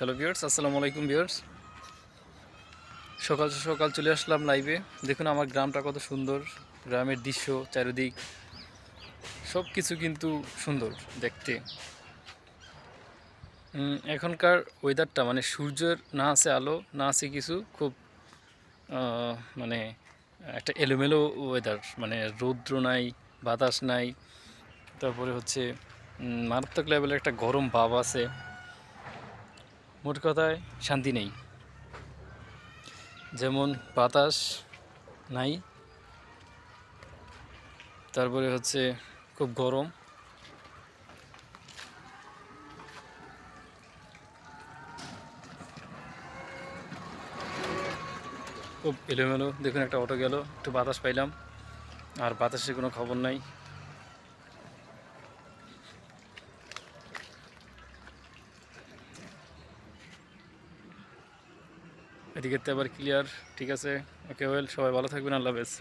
Hello viewers, আসসালামু আলাইকুম viewers. সকাল সকাল চলে আসলাম লাইভে। দেখুন আমার গ্রামটা কত সুন্দর, গ্রামের দৃশ্য চারিদিক সব কিছু কিন্তু সুন্দর দেখতে। এখনকার ওয়েদারটা মানে সূর্যের না আছে আলো, না আছে কিছু, খুব মানে একটা এলোমেলো ওয়েদার, মানে রৌদ্র নাই, বাতাস নাই, তারপরে হচ্ছে মারাত্মক লেভেলের একটা গরম ভাব আছে। মোট কথায় শান্তি নেই, যেমন বাতাস নাই, তারপরে হচ্ছে খুব গরম। খুব এলোমেলো। দেখুন একটা অটো গেল, একটু বাতাস পাইলাম, আর বাতাসের কোনো খবর নাই। এদিকে তো আবার ক্লিয়ার। ঠিক আছে, ওকে, ওয়েল, সবাই ভালো থাকবেন, আল্লাহ হাফেজ।